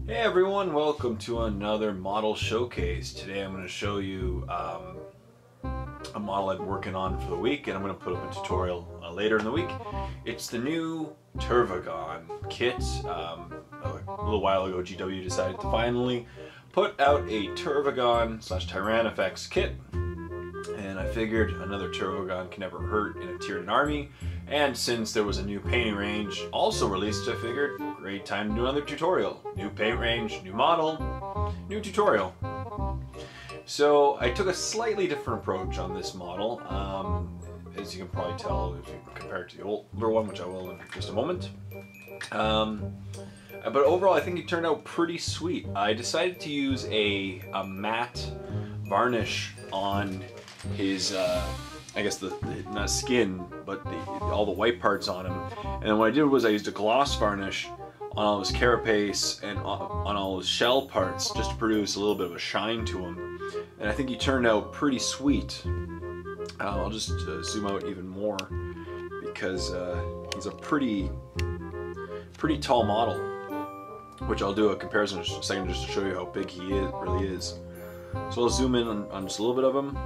Hey everyone, welcome to another model showcase. Today I'm going to show you a model I've been working on for the week, and I'm going to put up a tutorial later in the week. It's the new Tervigon kit. A little while ago GW decided to finally put out a Tervigon / Tyranid kit, and I figured another Tervigon can never hurt in a Tyranid army. And since there was a new painting range also released, I figured, great time to do another tutorial. New paint range, new model, new tutorial. So I took a slightly different approach on this model, as you can probably tell if you compare it to the older one, which I will in just a moment. But overall I think it turned out pretty sweet. I decided to use a matte varnish on his I guess not skin, but all the white parts on him. And then what I did was I used a gloss varnish on all his carapace and on all his shell parts, just to produce a little bit of a shine to him. And I think he turned out pretty sweet. I'll just zoom out even more because he's a pretty tall model, which I'll do a comparison in just a second just to show you how big he really is. So I'll zoom in on just a little bit of him.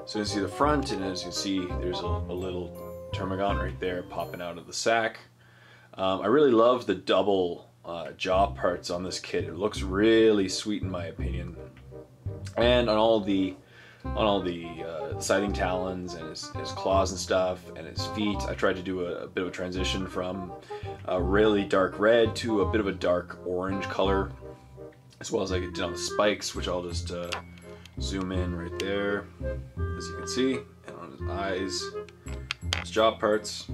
So you can see the front, and as you can see, there's a little Tervigon right there popping out of the sack. I really love the double jaw parts on this kit. It looks really sweet in my opinion. And on all the scything talons and his claws and stuff and his feet, I tried to do a bit of a transition from a really dark red to a bit of a dark orange color, as well as I did on the spikes, which I'll just zoom in right there, as you can see, and on his eyes, his jaw parts.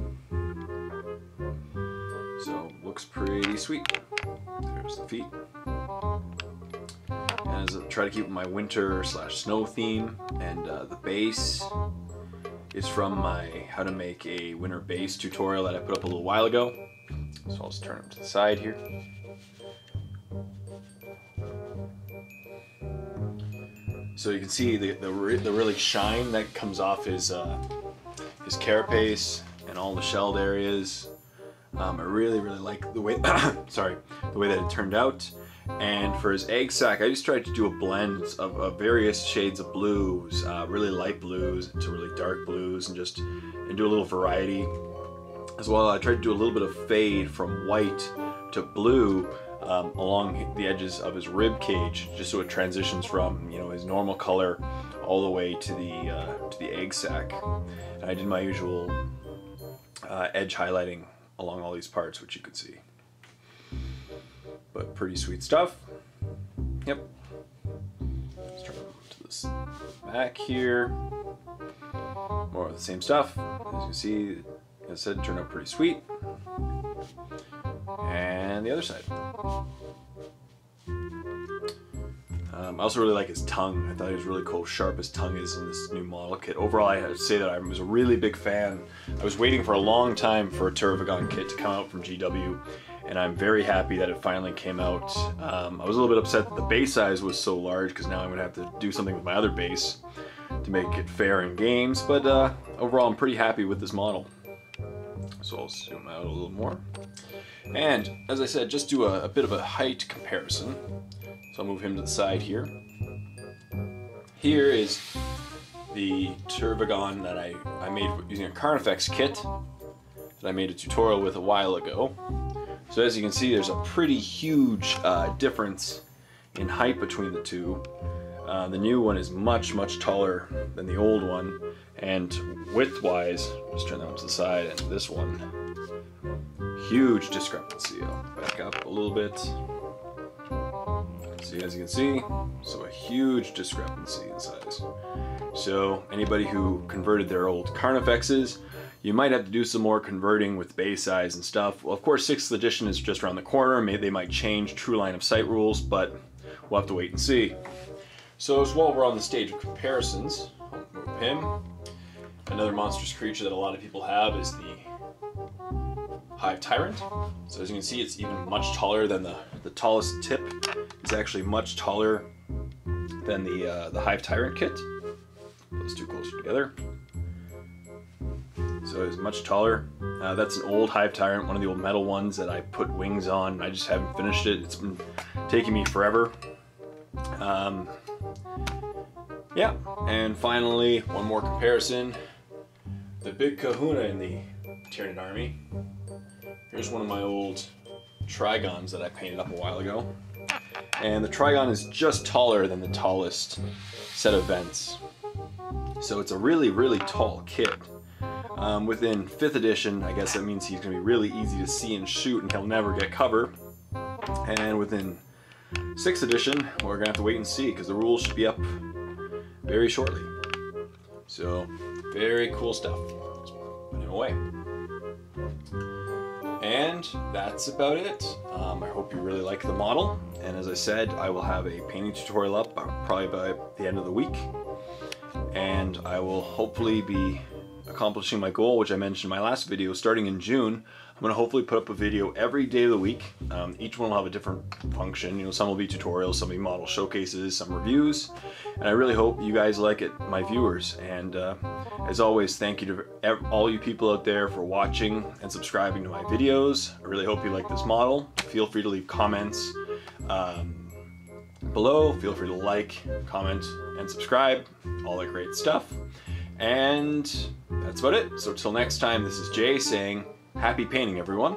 So looks pretty sweet. There's the feet. And as I try to keep my winter / snow theme, and the base is from my how to make a winter base tutorial that I put up a little while ago. So I'll just turn him to the side here. So you can see the really shine that comes off his carapace and all the shelled areas. I really like the way sorry, the way that it turned out. And for his egg sac, I just tried to do a blend of various shades of blues, really light blues to really dark blues, and do a little variety. As well, I tried to do a little bit of fade from white to blue along the edges of his rib cage, just so it transitions from his normal color all the way to the egg sac. And I did my usual edge highlighting along all these parts, which you could see. But pretty sweet stuff. Yep. Let's turn to this back here. More of the same stuff. As you can see, as I said, it turned out pretty sweet. And the other side. I also really like his tongue. I thought he was really cool, sharp his tongue is in this new model kit. Overall, I have to say that I was a really big fan. I was waiting for a long time for a Tervigon kit to come out from GW, and I'm very happy that it finally came out. I was a little bit upset that the base size was so large, because now I'm going to have to do something with my other base to make it fair in games, but overall I'm pretty happy with this model. So I'll zoom out a little more. And as I said, just do a bit of a height comparison. So I'll move him to the side here. Here is the Tervigon that I made using a Carnifex kit that I made a tutorial with a while ago. So as you can see, there's a pretty huge difference in height between the two. The new one is much taller than the old one, and width-wise, just turn that one to the side, and this one, huge discrepancy. I'll back up a little bit. See, as you can see, so a huge discrepancy in size. So anybody who converted their old Carnifexes, you might have to do some more converting with base size and stuff. Well, of course, 6th edition is just around the corner. Maybe they might change true line of sight rules, but we'll have to wait and see. So as well, we're on the stage of comparisons. I'll move him. Another monstrous creature that a lot of people have is the Hive Tyrant. So as you can see, it's even much taller than the tallest tip. It's actually much taller than the Hive Tyrant kit. Put those two closer together. So it's much taller. That's an old Hive Tyrant, one of the old metal ones that I put wings on. I just haven't finished it. It's been taking me forever. Yeah, and finally, one more comparison. The big kahuna in the Tyranid army. Here's one of my old Trigons that I painted up a while ago. And the Trigon is just taller than the tallest set of vents. So it's a really, really tall kit. Within 5th edition, I guess that means he's going to be really easy to see and shoot and he'll never get cover. And within 6th edition, we're going to have to wait and see because the rules should be up very shortly. So, very cool stuff. Let's put him away. And that's about it. I hope you really like the model. And as I said, I will have a painting tutorial up probably by the end of the week. And I will hopefully be accomplishing my goal, which I mentioned in my last video, starting in June. I'm going to hopefully put up a video every day of the week. Each one will have a different function. You know, some will be tutorials, some will be model showcases, some reviews. And I really hope you guys like it, my viewers. And as always, thank you to all you people out there for watching and subscribing to my videos. I really hope you like this model. Feel free to leave comments below. Feel free to like, comment, and subscribe. All that great stuff. And that's about it. So till next time, this is Jay saying, happy painting, everyone.